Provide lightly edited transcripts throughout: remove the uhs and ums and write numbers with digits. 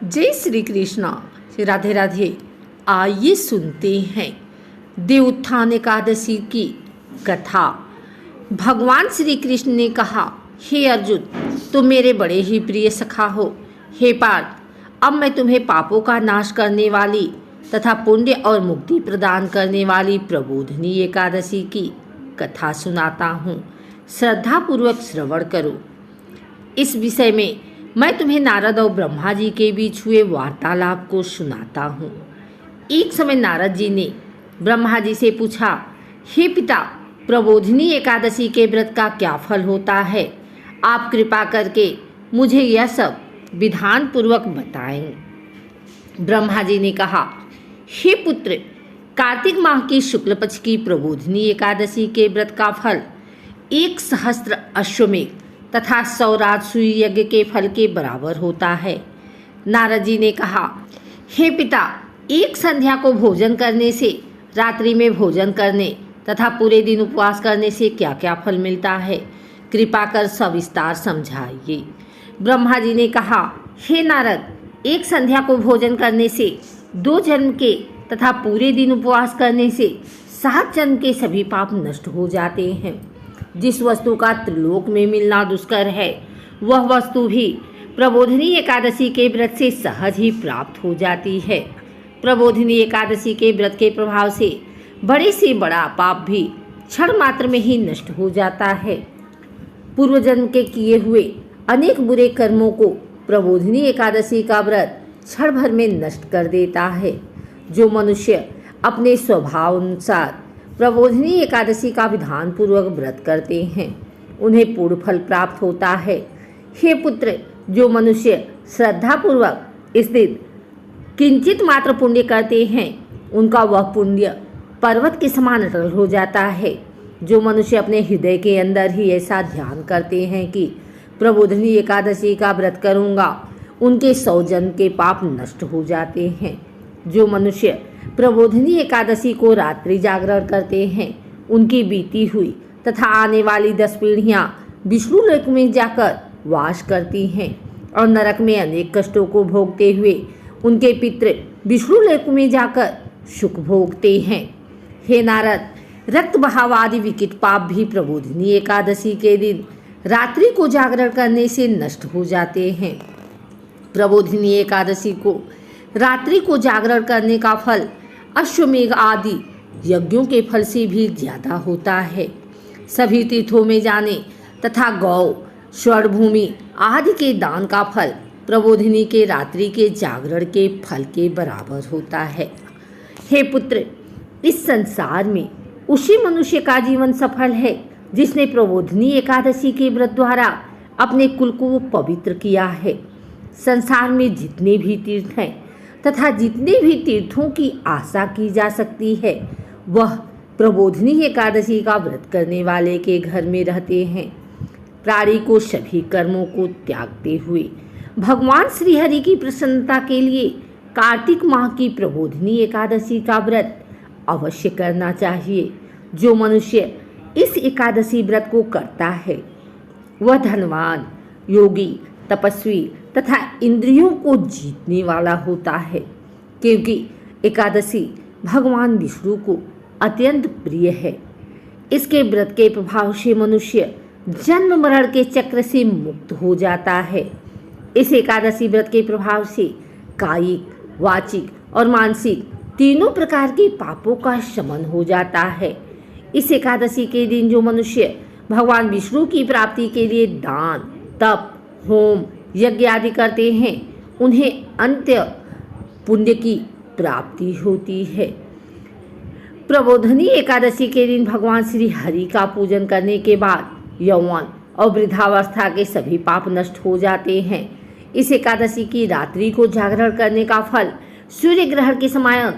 जय श्री कृष्णा। राधे राधे। आइए सुनते हैं देवोत्थान एकादशी की कथा। भगवान श्री कृष्ण ने कहा, हे अर्जुन, तुम मेरे बड़े ही प्रिय सखा हो। हे पार्थ, अब मैं तुम्हें पापों का नाश करने वाली तथा पुण्य और मुक्ति प्रदान करने वाली प्रबोधिनी एकादशी की कथा सुनाता हूँ। श्रद्धापूर्वक श्रवण करो। इस विषय में मैं तुम्हें नारद और ब्रह्मा जी के बीच हुए वार्तालाप को सुनाता हूँ। एक समय नारद जी ने ब्रह्मा जी से पूछा, हे पिता, प्रबोधिनी एकादशी के व्रत का क्या फल होता है? आप कृपा करके मुझे यह सब विधान पूर्वक बताएं। ब्रह्मा जी ने कहा, हे पुत्र, कार्तिक माह की शुक्ल पक्ष की प्रबोधिनी एकादशी के व्रत का फल 1,000 अश्वमेध तथा 100 राजसूय यज्ञ के फल के बराबर होता है। नारद जी ने कहा, हे पिता, एक संध्या को भोजन करने से, रात्रि में भोजन करने तथा पूरे दिन उपवास करने से क्या क्या फल मिलता है? कृपा कर सविस्तार समझाइए। ब्रह्मा जी ने कहा, हे नारद, एक संध्या को भोजन करने से 2 जन्म के तथा पूरे दिन उपवास करने से 7 जन्म के सभी पाप नष्ट हो जाते हैं। जिस वस्तु का त्रिलोक में मिलना दुष्कर है, वह वस्तु भी प्रबोधिनी एकादशी के व्रत से सहज ही प्राप्त हो जाती है। प्रबोधिनी एकादशी के व्रत के प्रभाव से बड़े से बड़ा पाप भी क्षण मात्र में ही नष्ट हो जाता है। पूर्व जन्म के किए हुए अनेक बुरे कर्मों को प्रबोधिनी एकादशी का व्रत क्षण भर में नष्ट कर देता है। जो मनुष्य अपने स्वभाव अनुसार प्रबोधिनी एकादशी का विधान पूर्वक व्रत करते हैं, उन्हें पूर्ण फल प्राप्त होता है। हे पुत्र, जो मनुष्य श्रद्धा पूर्वक इस दिन किंचित मात्र पुण्य करते हैं, उनका वह पुण्य पर्वत के समान अटल हो जाता है। जो मनुष्य अपने हृदय के अंदर ही ऐसा ध्यान करते हैं कि प्रबोधिनी एकादशी का व्रत करूँगा, उनके 100 जन्म के पाप नष्ट हो जाते हैं। जो मनुष्य प्रबोधिनी एकादशी को रात्रि जागरण करते हैं, उनकी बीती हुई तथा आने वाली 10 पीढ़ियाँ विष्णु लोक में जाकर वास करती हैं और नरक में अनेक कष्टों को भोगते हुए उनके पितृ विष्णु लोक में जाकर सुख भोगते हैं। हे नारद, रक्त बहाव आदि विकिट पाप भी प्रबोधिनी एकादशी के दिन रात्रि को जागरण करने से नष्ट हो जाते हैं। प्रबोधिनी एकादशी को रात्रि को जागरण करने का फल अश्वमेघ आदि यज्ञों के फल से भी ज्यादा होता है। सभी तीर्थों में जाने तथा गौ, स्वर्ण भूमि आदि के दान का फल प्रबोधिनी के रात्रि के जागरण के फल के बराबर होता है। हे पुत्र, इस संसार में उसी मनुष्य का जीवन सफल है जिसने प्रबोधिनी एकादशी के व्रत द्वारा अपने कुल को पवित्र किया है। संसार में जितने भी तीर्थ हैं तथा जितने भी तीर्थों की आशा की जा सकती है, वह प्रबोधिनी एकादशी का व्रत करने वाले के घर में रहते हैं। प्राणी को सभी कर्मों को त्यागते हुए भगवान श्री हरि की प्रसन्नता के लिए कार्तिक माह की प्रबोधिनी एकादशी का व्रत अवश्य करना चाहिए। जो मनुष्य इस एकादशी व्रत को करता है, वह धनवान, योगी, तपस्वी तथा इंद्रियों को जीतने वाला होता है, क्योंकि एकादशी भगवान विष्णु को अत्यंत प्रिय है। इसके व्रत के प्रभाव से मनुष्य जन्म मरण के चक्र से मुक्त हो जाता है। इस एकादशी व्रत के प्रभाव से कायिक, वाचिक और मानसिक तीनों प्रकार के पापों का शमन हो जाता है। इस एकादशी के दिन जो मनुष्य भगवान विष्णु की प्राप्ति के लिए दान, तप, होम, यज्ञ आदि करते हैं, उन्हें अंत्य पुण्य की प्राप्ति होती है। प्रबोधिनी एकादशी के दिन भगवान श्री हरि का पूजन करने के बाद यौवन और वृद्धावस्था के सभी पाप नष्ट हो जाते हैं। इस एकादशी की रात्रि को जागरण करने का फल सूर्य ग्रहण के समय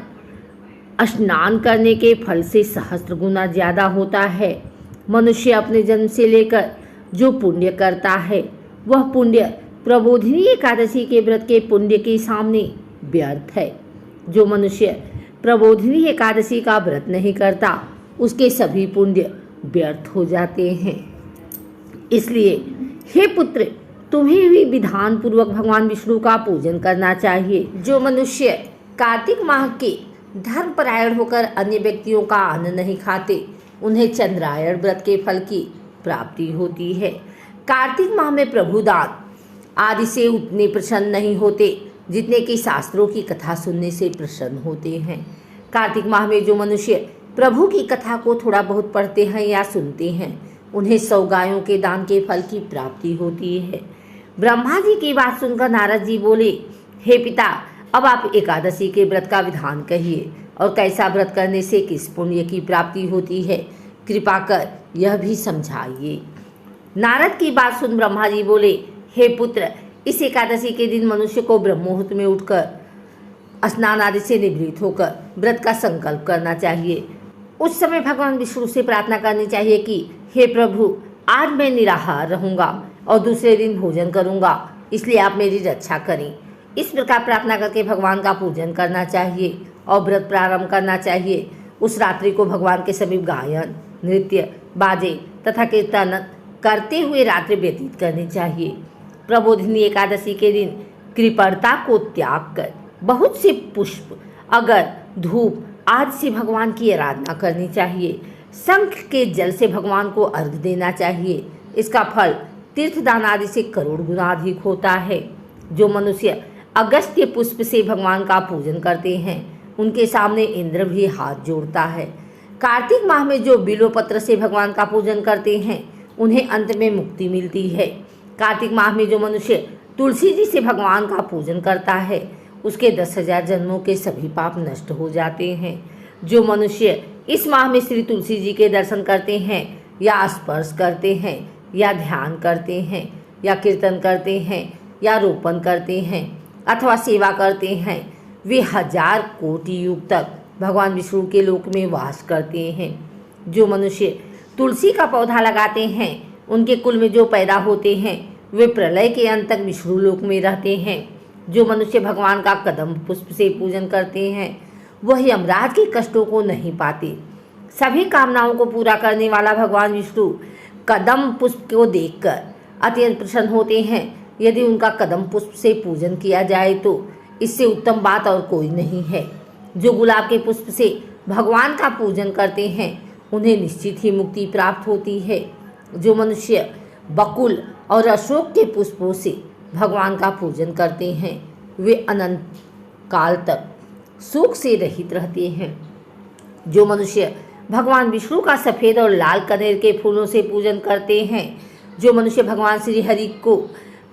स्नान करने के फल से सहस्त्र गुना ज्यादा होता है। मनुष्य अपने जन्म से लेकर जो पुण्य करता है, वह पुण्य प्रबोधिनी एकादशी के व्रत के पुण्य के सामने व्यर्थ है। जो मनुष्य प्रबोधिनी एकादशी का व्रत नहीं करता, उसके सभी पुण्य व्यर्थ हो जाते हैं। इसलिए हे पुत्र, तुम्हें भी विधान पूर्वक भगवान विष्णु का पूजन करना चाहिए। जो मनुष्य कार्तिक माह के धर्मपरायण होकर अन्य व्यक्तियों का अन्न नहीं खाते, उन्हें चंद्रायण व्रत के फल की प्राप्ति होती है। कार्तिक माह में प्रभुदान आदि से उतने प्रसन्न नहीं होते जितने कि शास्त्रों की कथा सुनने से प्रसन्न होते हैं। कार्तिक माह में जो मनुष्य प्रभु की कथा को थोड़ा बहुत पढ़ते हैं या सुनते हैं, उन्हें 100 गायों के दान के फल की प्राप्ति होती है। ब्रह्मा जी की बात सुनकर नारद जी बोले, हे पिता, अब आप एकादशी के व्रत का विधान कहिए और कैसा व्रत करने से किस पुण्य की प्राप्ति होती है, कृपा कर यह भी समझाइए। नारद की बात सुन ब्रह्मा जी बोले, हे पुत्र, इस एकादशी के दिन मनुष्य को ब्रह्म मुहूर्त में उठकर स्नान आदि से निवृत्त होकर व्रत का संकल्प करना चाहिए। उस समय भगवान विष्णु से प्रार्थना करनी चाहिए कि हे प्रभु, आज मैं निराहार रहूंगा और दूसरे दिन भोजन करूंगा, इसलिए आप मेरी रक्षा करें। इस प्रकार प्रार्थना करके भगवान का पूजन करना चाहिए और व्रत प्रारंभ करना चाहिए। उस रात्रि को भगवान के समीप गायन, नृत्य, बाजे तथा कीर्तन करते हुए रात्रि व्यतीत करनी चाहिए। प्रबोधिनी एकादशी के दिन कृपणता को त्याग कर बहुत से पुष्प, अगर, धूप आदि से भगवान की आराधना करनी चाहिए। शंख के जल से भगवान को अर्घ देना चाहिए। इसका फल तीर्थदान आदि से करोड़ गुना अधिक होता है। जो मनुष्य अगस्त्य पुष्प से भगवान का पूजन करते हैं, उनके सामने इंद्र भी हाथ जोड़ता है। कार्तिक माह में जो बिल्वपत्र से भगवान का पूजन करते हैं, उन्हें अंत में मुक्ति मिलती है। कार्तिक माह में जो मनुष्य तुलसी जी से भगवान का पूजन करता है, उसके 10,000 जन्मों के सभी पाप नष्ट हो जाते हैं। जो मनुष्य इस माह में श्री तुलसी जी के दर्शन करते हैं या स्पर्श करते हैं या ध्यान करते हैं या कीर्तन करते हैं या रोपण करते हैं अथवा सेवा करते हैं, वे 1000 कोटि युग तक भगवान विष्णु के लोक में वास करते हैं। जो मनुष्य तुलसी का पौधा लगाते हैं, उनके कुल में जो पैदा होते हैं, वे प्रलय के अंत तक विष्णु लोक में रहते हैं। जो मनुष्य भगवान का कदम पुष्प से पूजन करते हैं, वह यमराज के कष्टों को नहीं पाते। सभी कामनाओं को पूरा करने वाला भगवान विष्णु कदम पुष्प को देखकर अत्यंत प्रसन्न होते हैं। यदि उनका कदम पुष्प से पूजन किया जाए तो इससे उत्तम बात और कोई नहीं है। जो गुलाब के पुष्प से भगवान का पूजन करते हैं, उन्हें निश्चित ही मुक्ति प्राप्त होती है। जो मनुष्य बकुल और अशोक के पुष्पों से भगवान का पूजन करते हैं, वे अनंत काल तक सुख से रहित रहते हैं। जो मनुष्य भगवान विष्णु का सफ़ेद और लाल कनेर के फूलों से पूजन करते हैं, जो मनुष्य भगवान श्री हरि को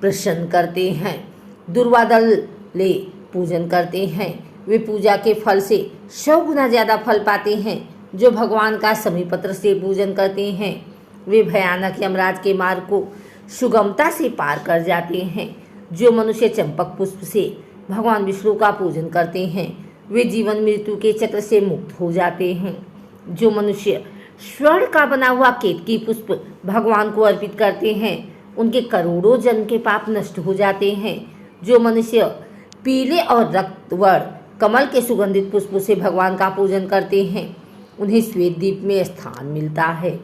प्रसन्न करते हैं, दुर्वादल ले पूजन करते हैं, वे पूजा के फल से 100 गुना ज़्यादा फल पाते हैं। जो भगवान का समीपत्र से पूजन करते हैं, वे भयानक यमराज के मार्ग को सुगमता से पार कर जाते हैं। जो मनुष्य चंपक पुष्प से भगवान विष्णु का पूजन करते हैं, वे जीवन मृत्यु के चक्र से मुक्त हो जाते हैं। जो मनुष्य स्वर्ण का बना हुआ केतकी पुष्प भगवान को अर्पित करते हैं, उनके करोड़ों जन्म के पाप नष्ट हो जाते हैं। जो मनुष्य पीले और रक्तवर्ण कमल के सुगंधित पुष्पों से भगवान का पूजन करते हैं, उन्हें श्वेत द्वीप में स्थान मिलता है।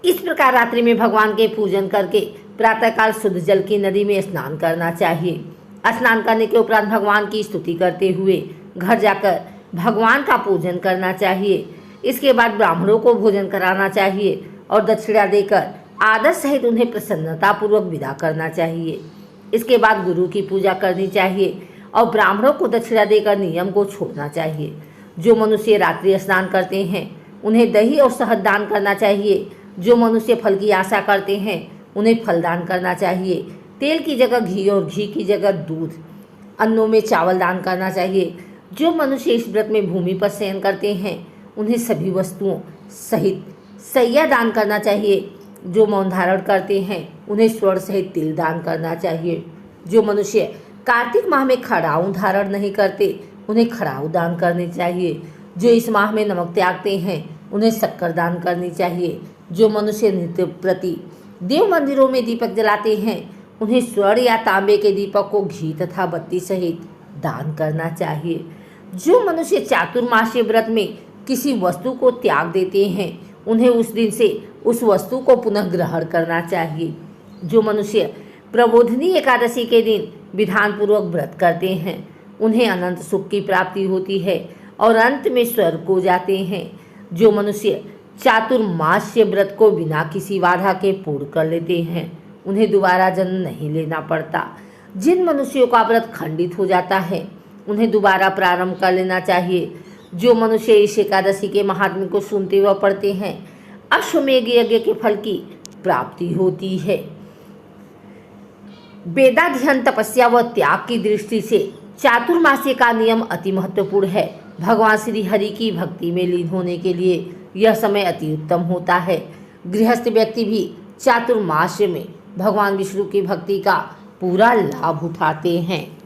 इस प्रकार रात्रि में भगवान के पूजन करके प्रातःकाल शुद्ध जल की नदी में स्नान करना चाहिए। स्नान करने के उपरांत भगवान की स्तुति करते हुए घर जाकर भगवान का पूजन करना चाहिए। इसके बाद ब्राह्मणों को भोजन कराना चाहिए और दक्षिणा देकर आदर सहित उन्हें प्रसन्नतापूर्वक विदा करना चाहिए। इसके बाद गुरु की पूजा करनी चाहिए और ब्राह्मणों को दक्षिणा देकर नियम को छोड़ना चाहिए। जो मनुष्य रात्रि स्नान करते हैं, उन्हें दही और शहद दान करना चाहिए। जो मनुष्य फल की आशा करते हैं, उन्हें फल दान करना चाहिए। तेल की जगह घी और घी की जगह दूध, अन्नों में चावल दान करना चाहिए। जो मनुष्य इस व्रत में भूमि पर शयन करते हैं, उन्हें सभी वस्तुओं सहित सैया दान करना चाहिए। जो मौन धारण करते हैं, उन्हें स्वर्ण सहित तिल दान करना चाहिए। जो मनुष्य कार्तिक माह में खड़ाऊ धारण नहीं करते, उन्हें खड़ाऊ दान करनी चाहिए। जो इस माह में नमक त्यागते हैं, उन्हें शक्कर दान करनी चाहिए। जो मनुष्य नित्य प्रति देव मंदिरों में दीपक जलाते हैं, उन्हें स्वर्ण या तांबे के दीपक को घी तथा बत्ती सहित दान करना चाहिए। जो मनुष्य चातुर्मासीय व्रत में किसी वस्तु को त्याग देते हैं, उन्हें उस दिन से उस वस्तु को पुनः ग्रहण करना चाहिए। जो मनुष्य प्रबोधिनी एकादशी के दिन विधानपूर्वक व्रत करते हैं उन्हें अनंत सुख की प्राप्ति होती है और अंत में स्वर्ग को जाते हैं। जो मनुष्य चातुर्मास्य व्रत को बिना किसी बाधा के पूर्ण कर लेते हैं उन्हें दोबारा जन्म नहीं लेना पड़ता। जिन मनुष्यों का व्रत खंडित हो जाता है उन्हें दोबारा प्रारंभ कर लेना चाहिए। जो मनुष्य इस एकादशी के महात्म्य को सुनते व पढ़ते हैं अश्वमेध यज्ञ के फल की प्राप्ति होती है। वेदाध्ययन, तपस्या व त्याग की दृष्टि से चातुर्मास्य का नियम अति महत्वपूर्ण है। भगवान श्री हरि की भक्ति में लीन होने के लिए यह समय अति उत्तम होता है। गृहस्थ व्यक्ति भी चातुर्मास्य में भगवान विष्णु की भक्ति का पूरा लाभ उठाते हैं।